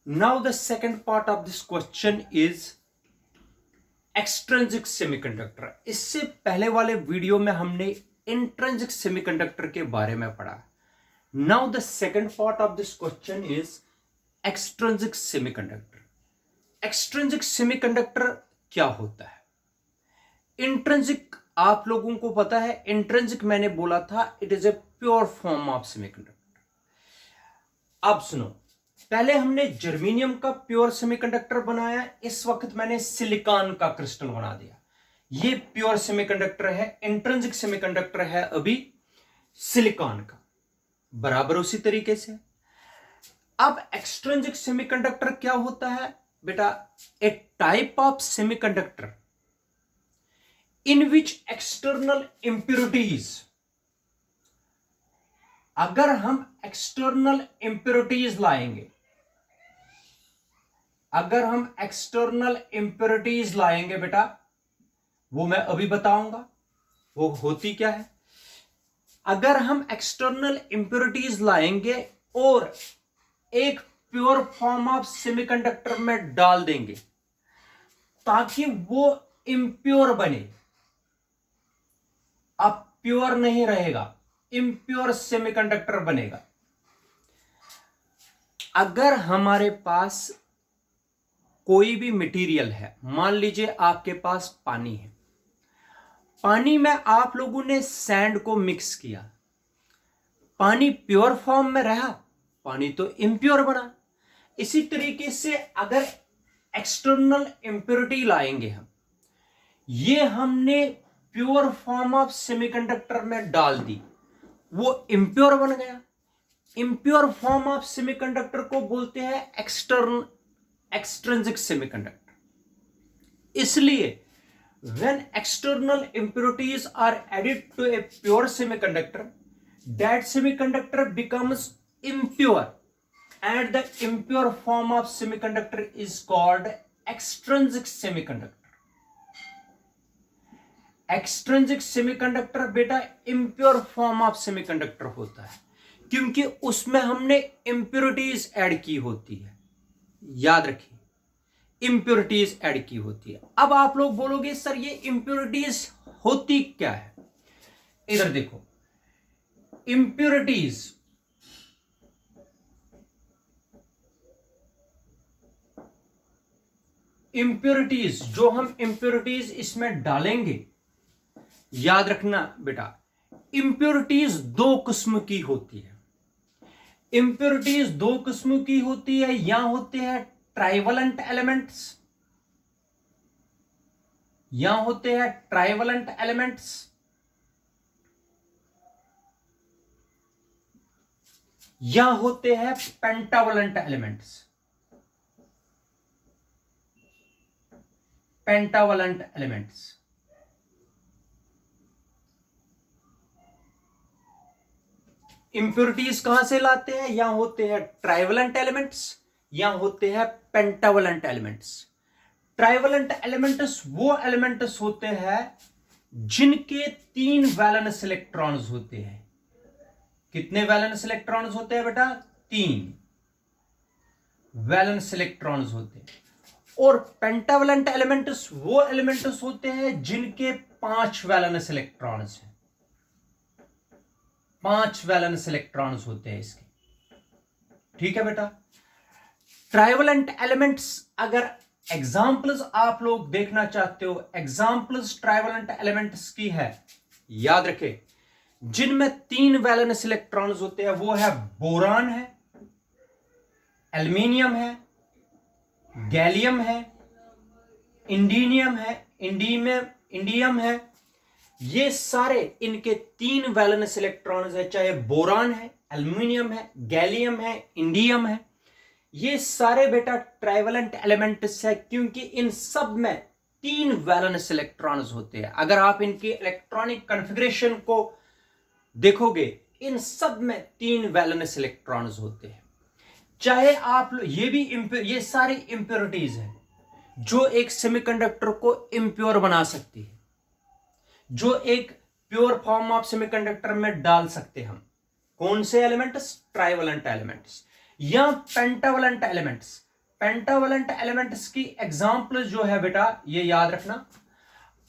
Now the second part of this question is extrinsic semiconductor. इससे पहले वाले video में हमने इंट्रिंसिक सेमीकंडक्टर के बारे में पढ़ा। Now the second part of this question is extrinsic semiconductor. Extrinsic semiconductor क्या होता है? इंट्रिंसिक आप लोगों को पता है, इंट्रिंसिक मैंने बोला था it is a pure form of semiconductor. अब सुनो, पहले हमने जर्मेनियम का प्योर सेमीकंडक्टर बनाया, इस वक्त मैंने सिलिकॉन का क्रिस्टल बना दिया। ये प्योर सेमीकंडक्टर है, इंट्रिंसिक सेमीकंडक्टर है अभी सिलिकॉन का, बराबर उसी तरीके से। अब एक्सट्रिंसिक सेमीकंडक्टर क्या होता है बेटा? A type of semiconductor in which external impurities, अगर हम एक्सटर्नल इंप्योरिटीज लाएंगे, अगर हम एक्सटर्नल इंप्योरिटीज लाएंगे बेटा, वो मैं अभी बताऊंगा वो होती क्या है। अगर हम एक्सटर्नल इंप्योरिटीज लाएंगे और एक प्योर फॉर्म ऑफ सेमीकंडक्टर में डाल देंगे ताकि वो इंप्योर बने, अब प्योर नहीं रहेगा, इंप्योर सेमीकंडक्टर बनेगा। अगर हमारे पास कोई भी मटेरियल है, मान लीजिए आपके पास पानी है, पानी में आप लोगों ने सैंड को मिक्स किया, पानी प्योर फॉर्म में रहा, पानी तो इंप्योर बना। इसी तरीके से अगर एक्सटर्नल इंप्योरिटी लाएंगे हम, ये हमने प्योर फॉर्म ऑफ सेमीकंडक्टर में डाल दी, वो इंप्योर बन गया। इंप्योर फॉर्म ऑफ सेमीकंडक्टर को बोलते हैं एक्सट्रिंसिक सेमीकंडक्टर। इसलिए when external impurities are added to a pure semiconductor, that semiconductor becomes impure and the impure form of semiconductor is called extrinsic semiconductor. Extrinsic semiconductor बेटा impure form of semiconductor होता है क्योंकि उसमें हमने impurities add की होती है, याद रखिए इंप्योरिटीज ऐड की होती है। अब आप लोग बोलोगे सर ये इंप्योरिटीज होती क्या है? इधर देखो, इंप्योरिटीज जो हम इंप्योरिटीज इसमें डालेंगे, याद रखना बेटा, इंप्योरिटीज दो किस्म की होती है। इंप्योरिटीज दो किस्म की होती है, यहां होते हैं ट्राइवलेंट एलिमेंट्स, यहां होते हैं ट्राइवलेंट एलिमेंट्स, यहां होते हैं pentavalent elements, pentavalent elements. Impurities कहां से लाते हैं? यहां होते हैं ट्राइवलेंट एलिमेंट्स, यहां होते हैं पेंटावलेंट एलिमेंट्स। ट्राइवलेंट एलिमेंट्स वो एलिमेंट्स होते हैं जिनके 3 वैलेंस इलेक्ट्रॉन्स होते हैं। कितने वैलेंस इलेक्ट्रॉन्स होते हैं बेटा? 3 वैलेंस इलेक्ट्रॉन्स होते हैं। और पेंटावलेंट एलिमेंट्स वो एलिमेंट्स होते हैं जिनके 5 वैलेंस इलेक्ट्रॉन्स हैं, 5 वैलेंस इलेक्ट्रॉन्स होते हैं इसके। ठीक है बेटा। ट्राइवलेंट एलिमेंट्स, अगर एग्जाम्पल्स आप लोग देखना चाहते हो, एग्जाम्पल्स ट्राइवलेंट एलिमेंट्स की है, याद रखें जिनमें 3 वैलेंस इलेक्ट्रॉन्स होते हैं, वो है बोरान है, एल्यूमिनियम है, गैलियम है, इंडिनियम है, इंडियम है। ये सारे इनके 3 वैलेंस इलेक्ट्रॉन्स है, चाहे बोरान है, एल्यूमिनियम है, गैलियम है, इंडियम है। ये सारे बेटा ट्राइवलेंट एलिमेंट्स है क्योंकि इन सब में 3 वैलेंस इलेक्ट्रॉन्स होते हैं। अगर आप इनकी इलेक्ट्रॉनिक कॉन्फ़िगरेशन को देखोगे, इन सब में 3 वैलेंस इलेक्ट्रॉन्स होते हैं। चाहे आप ये सारी इंप्योरिटीज है जो एक सेमीकंडक्टर को इंप्योर बना सकती है, जो एक प्योर फॉर्म ऑफ सेमीकंडक्टर में डाल सकते हम। कौन से एलिमेंट्स? ट्राइवलेंट एलिमेंट्स या पेंटावलेंट एलिमेंट्स। पेंटावलेंट एलिमेंट्स की एग्जांपल जो है बेटा ये याद रखना,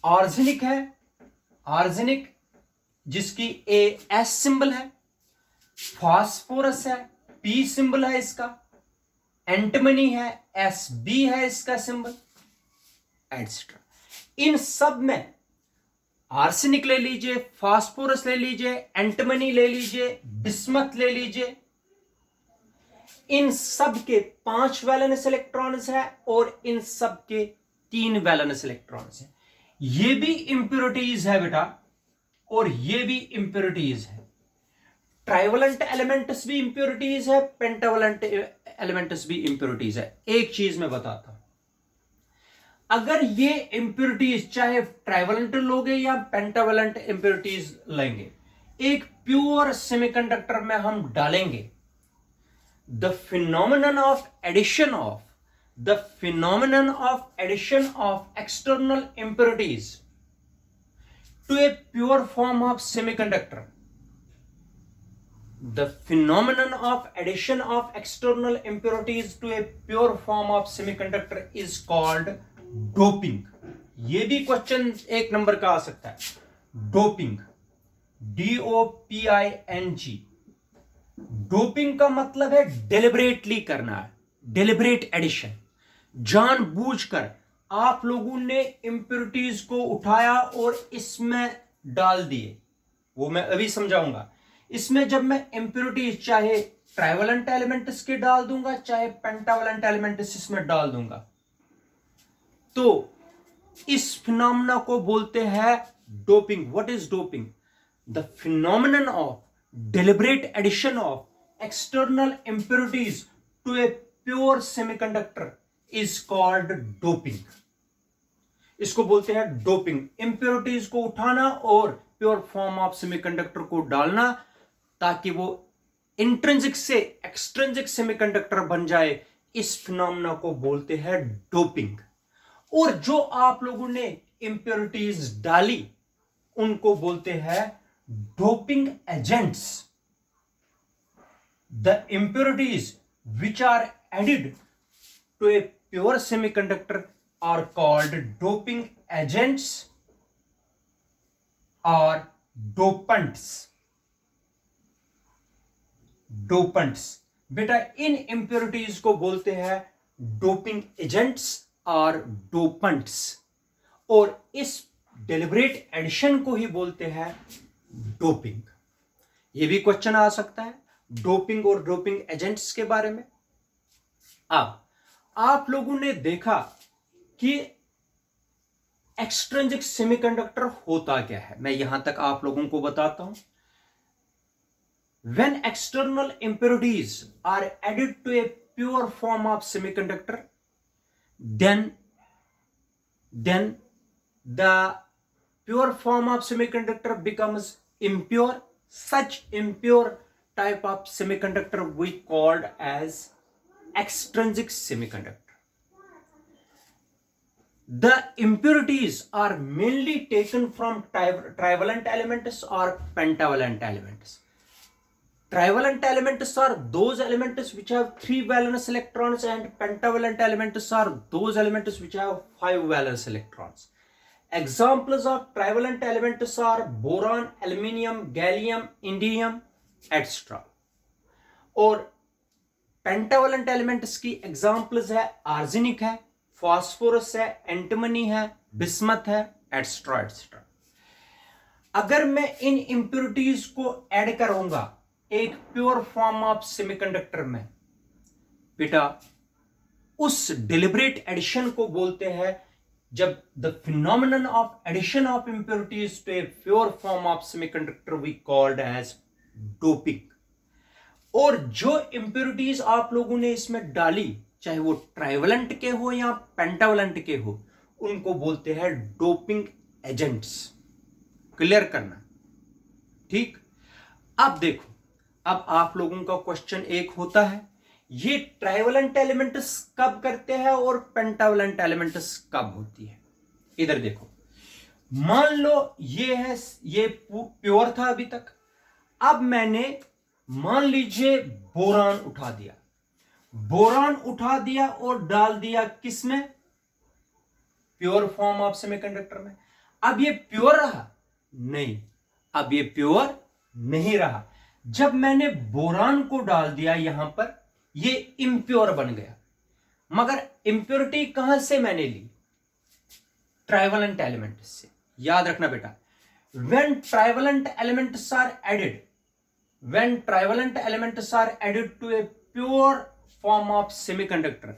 आर्सेनिक है, आर्सेनिक जिसकी एस सिंबल है, फास्फोरस है, पी सिंबल है इसका, एंटिमनी है, एस बी है इसका सिंबल, एटसेट्रा। इन सब में आर्सेनिक ले लीजिए, फास्फोरस ले लीजिए, एंटिमनी ले लीजिए, बिस्मथ ले लीजिए, इन सब के 5 वैलेंस इलेक्ट्रॉन्स है और इन सब के 3 वैलेंस इलेक्ट्रॉन्स है। ये भी इंप्योरिटीज है बेटा और ये भी इंप्योरिटीज है। ट्राइवलेंट एलिमेंट्स भी इंप्योरिटीज है, पेंटावलेंट एलिमेंट्स भी इंप्योरिटीज है। एक चीज मैं बताता हूं, अगर ये इंप्योरिटीज चाहे ट्राइवलेंट लोगे या पेंटावलेंट इंप्योरिटीज लेंगे, एक प्योर सेमीकंडक्टर में हम डालेंगे, the phenomenon of addition of external impurities to a pure form of semiconductor, the phenomenon of addition of external impurities to a pure form of semiconductor is called doping. ये भी question 1 number का आ सकता है। Doping, DOPING। Doping का मतलब है deliberately करना, deliberate addition. जानबूझकर आप लोगों ने इंप्योरिटीज को उठाया और इसमें डाल दिए, वो मैं अभी समझाऊंगा। इसमें जब मैं इंप्योरिटीज चाहे ट्राइवलेंट एलिमेंट्स के डाल दूंगा, चाहे पेंटावलेंट एलिमेंट्स इसमें डाल दूंगा, तो इस फिनोमेना को बोलते हैं doping. What is doping? The phenomenon of deliberate addition of external impurities to a pure semiconductor is called doping. इसको बोलते हैं डोपिंग। impurities को उठाना और प्योर फॉर्म ऑफ सेमीकंडक्टर को डालना ताकि वो इंट्रिंसिक से एक्सट्रिंसिक सेमीकंडक्टर बन जाए, इस फिनोमेना को बोलते हैं डोपिंग। और जो आप लोगों ने impurities डाली उनको बोलते हैं doping agents. The impurities which are added to a pure semiconductor are called doping agents or dopants. Dopants. बेटा इन impurities को बोलते हैं doping agents और dopants, और इस डेलिबरेट एडिशन को ही बोलते हैं डोपिंग। यह भी क्वेश्चन आ सकता है डोपिंग और डोपिंग एजेंट्स के बारे में। अब आप लोगों ने देखा कि एक्सट्रिंसिक सेमीकंडक्टर होता क्या है, मैं यहां तक आप लोगों को बताता हूं। When external impurities are added to a pure form of semiconductor, then the pure form of semiconductor becomes impure. Such impure type of semiconductor we called as extrinsic semiconductor. The impurities are mainly taken from trivalent elements or pentavalent elements. Trivalent elements are those elements which have 3 valence electrons, and pentavalent elements are those elements which have 5 valence electrons. Examples of trivalent elements are boron, aluminium, gallium, indium, etc. और pentavalent elements की examples है arsenic है, phosphorus है, एंटिमनी है, bismuth है, etcetera etcetera. अगर मैं इन impurities को ऐड करूंगा एक प्योर फॉर्म ऑफ सेमीकंडक्टर में, बेटा उस डिलिबरेट एडिशन को बोलते हैं, जब the phenomenon of addition of impurities to a pure form of semiconductor we called as doping. और जो इंप्योरिटीज आप लोगों ने इसमें डाली, चाहे वो ट्राइवलेंट के हो या पेंटावलेंट के हो, उनको बोलते हैं डोपिंग एजेंट्स। क्लियर करना, ठीक। अब देखो, अब आप लोगों का क्वेश्चन एक होता है, ये ट्राइवलेंट एलिमेंट्स कब करते हैं और पेंटावलेंट एलिमेंट्स कब होती है। इधर देखो, मान लो ये है, ये प्योर था अभी तक। अब मैंने मान लीजिए बोरान उठा दिया। बोरान उठा दिया और डाल दिया किसमें? प्योर फॉर्म ऑफ सेमीकंडक्टर में। अब ये प्योर रहा? नहीं, अब ये प्योर नहीं रहा। जब मैंने बोरान को डाल दिया यहां पर, ये इंप्योर बन गया। मगर इंप्योरिटी कहां से मैंने ली? ट्राइवलेंट एलिमेंट से। याद रखना बेटा, when trivalent elements are added, when trivalent elements are added to a pure form of semiconductor,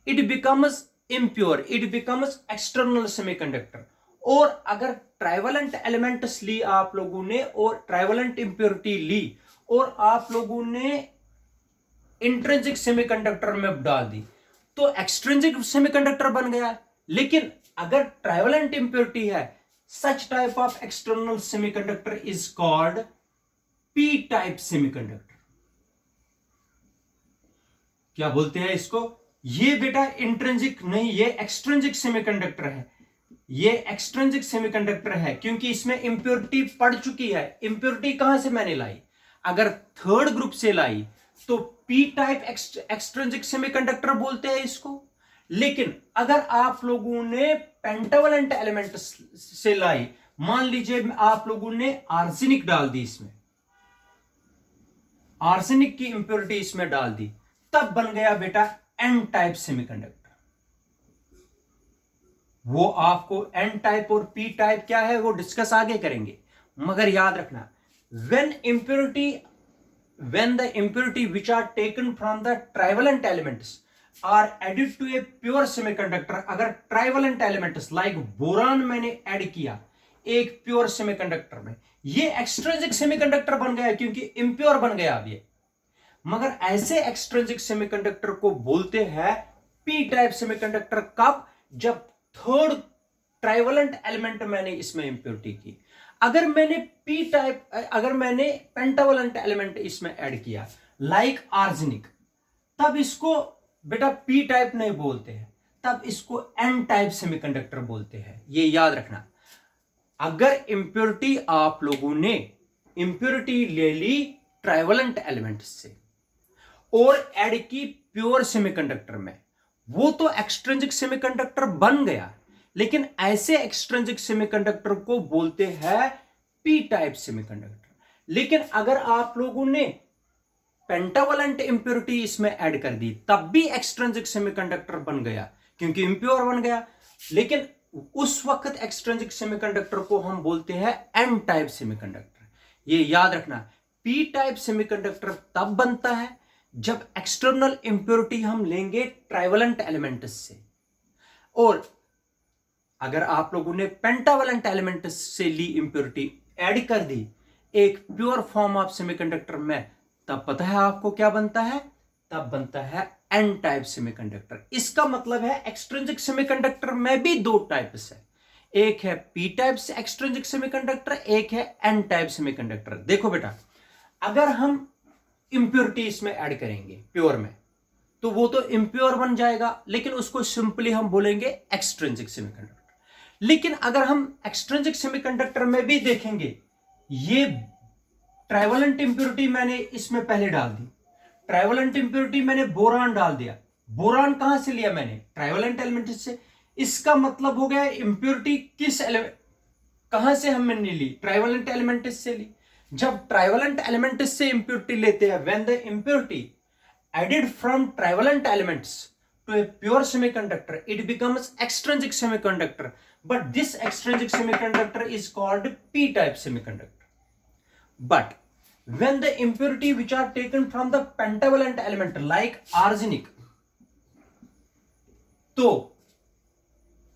it becomes impure, it becomes external semiconductor। और अगर ट्राइवलेंट एलिमेंट्स ली आप लोगों ने और ट्राइवलेंट इंप्योरिटी ली और आप लोगों ने इंट्रिंसिक सेमीकंडक्टर में डाल दी, तो एक्सट्रिंसिक सेमीकंडक्टर बन गया। लेकिन अगर ट्राइवलेंट इंप्योरिटी है, such type of external semiconductor is called p-type semiconductor। क्या बोलते हैं इसको? ये बेटा इंट्रिंसिक नहीं, ये एक्सट्रिंसिक सेमीकंडक्टर है। ये एक्सट्रिंसिक सेमीकंडक्टर है क्योंकि इसमें इंप्योरिटी पड़ चुकी है। इंप्योरिटी कहां से मैंने लाई? अगर थर्ड ग्रुप से लाई तो पी टाइप एक्सट्रिंसिक सेमीकंडक्टर बोलते हैं इसको। लेकिन अगर आप लोगों ने पेंटावलेंट एलिमेंट से लाई, मान लीजिए आप लोगों ने आर्सेनिक डाल दी इसमें, आर्सेनिक की इंप्योरिटी इसमें डाल दी, तब बन गया बेटा एन टाइप सेमीकंडक्टर। वो आपको एन टाइप और पी टाइप क्या है वो डिस्कस आगे करेंगे। मगर याद रखना, when the impurity which are taken from the trivalent elements are added to a pure semiconductor, अगर trivalent elements like बोरान मैंने ऐड किया एक प्योर सेमीकंडक्टर में, ये एक्सट्रिंसिक सेमीकंडक्टर बन गया क्योंकि इंप्योर बन गया अब ये। मगर ऐसे एक्सट्रिंसिक सेमीकंडक्टर को बोलते हैं पी टाइप सेमीकंडक्टर। कब? जब थर्ड ट्राइवलेंट एलिमेंट मैंने इसमें इंप्योरिटी की। अगर मैंने पेंटावलेंट एलिमेंट इसमें ऐड किया लाइक आर्सेनिक, तब इसको बेटा पी टाइप नहीं बोलते हैं, तब इसको एन टाइप सेमीकंडक्टर बोलते हैं। ये याद रखना। अगर इंप्योरिटी आप लोगों ने इंप्योरिटी ले ली ट्राइवलेंट एलिमेंट से और ऐड की प्योर सेमीकंडक्टर में, वो तो एक्सट्रिंसिक सेमीकंडक्टर बन गया। लेकिन ऐसे एक्सट्रिंसिक सेमीकंडक्टर को बोलते हैं पी टाइप सेमीकंडक्टर। लेकिन अगर आप लोगों ने पेंटावलेंट इंप्योरिटी इसमें ऐड कर दी, तब भी एक्सट्रिंसिक सेमीकंडक्टर बन गया क्योंकि इंप्योर बन गया। लेकिन उस वक्त एक्सट्रिंसिक सेमीकंडक्टर को हम बोलते हैं एन टाइप सेमीकंडक्टर। ये याद रखना, पी टाइप सेमीकंडक्टर तब बनता है जब एक्सटर्नल इंप्योरिटी हम लेंगे ट्राइवलेंट एलिमेंट से, और अगर आप लोगों ने पेंटावलेंट एलिमेंट से ली इंप्योरिटी ऐड कर दी एक प्योर फॉर्म ऑफ सेमीकंडक्टर में, तब पता है आपको क्या बनता है? तब बनता है एन टाइप सेमीकंडक्टर। इसका मतलब है एक्सट्रिंसिक सेमीकंडक्टर में भी दो टाइप्स है, एक है पी टाइप एक्सट्रिंसिक सेमीकंडक्टर, एक है एन टाइप सेमीकंडक्टर। देखो बेटा, अगर हम इंप्योरिटी इसमें ऐड करेंगे प्योर में, तो वो तो इंप्योर बन जाएगा, लेकिन उसको सिंपली हम बोलेंगे एक्सट्रिंसिक सेमीकंडक्टर। लेकिन अगर हम एक्सट्रिंसिक सेमीकंडक्टर में भी देखेंगे, ये ट्राइवलेंट इंप्योरिटी मैंने इसमें पहले डाल दी, ट्राइवलेंट इंप्योरिटी मैंने बोरान डाल दिया। बोरान कहां से लिया मैंने? ट्राइवलेंट एलिमेंट से। इसका मतलब हो गया इंप्योरिटी किस एलिमेंट, कहां से हमने ली? ट्राइवलेंट एलिमेंट से ली। जब ट्राइवलेंट एलिमेंट से इंप्योरिटी लेते हैं, when the impurity added from trivalent elements to a pure semiconductor, it becomes extrinsic semiconductor, but this extrinsic semiconductor is called p-type semiconductor. But when the impurity which are taken from the pentavalent element like arsenic, तो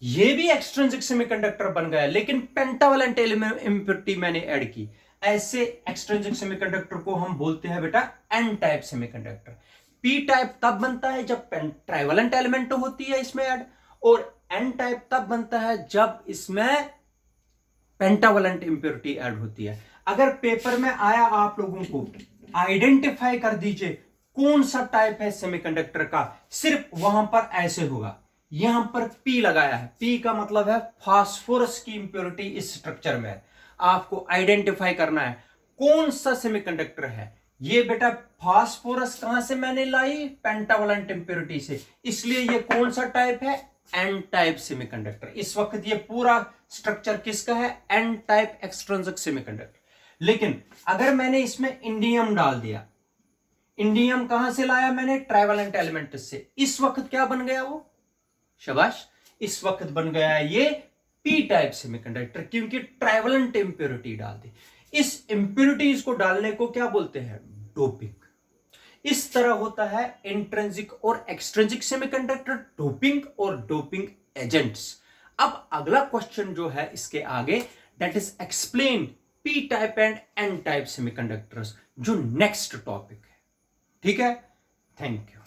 ये भी extrinsic semiconductor बन गया, लेकिन pentavalent impurity मैंने add की। ऐसे extrinsic semiconductor को हम बोलते हैं बेटा N type semiconductor. P type तब बनता है जब ट्राइवलेंट एलिमेंट होती है इसमें ऐड, और एन टाइप तब बनता है जब इसमें पेंटावलेंट इंप्योरिटी ऐड होती है। अगर पेपर में आया आप लोगों को आइडेंटिफाई कर दीजिए कौन सा टाइप है सेमीकंडक्टर का, सिर्फ वहां पर ऐसे होगा, यहां पर पी लगाया है, पी का मतलब है फास्फोरस की इंप्योरिटी इस स्ट्रक्चर में है। आपको आइडेंटिफाई करना है कौन सा सेमीकंडक्टर है, ये बेटा फास्फोरस कहां से मैंने लाई, पेंटावलेंट इंप्योरिटी से, इसलिए ये कौन सा टाइप है, एन टाइप सेमीकंडक्टर। इस वक्त ये पूरा स्ट्रक्चर किसका है, एन टाइप एक्सट्रिंसिक सेमीकंडक्टर। लेकिन अगर मैंने इसमें इंडियम डाल दिया, इंडियम कहां से लाया मैंने, ट्राइवेलेंट एलिमेंट से, इस वक्त क्या बन गया वो, शाबाश, इस वक्त बन गया है ये पी टाइप सेमीकंडक्टर, क्योंकि ट्राइवेलेंट इंप्योरिटी डाल दी। इस इंप्योरिटीज को डालने को क्या बोलते हैं, डोपिंग। इस तरह होता है इंट्रिंसिक और एक्सट्रिंसिक सेमीकंडक्टर, डोपिंग और डोपिंग एजेंट्स। अब अगला क्वेश्चन जो है इसके आगे, that is explain P type and N type semiconductors, जो नेक्स्ट टॉपिक है। ठीक है, थैंक यू।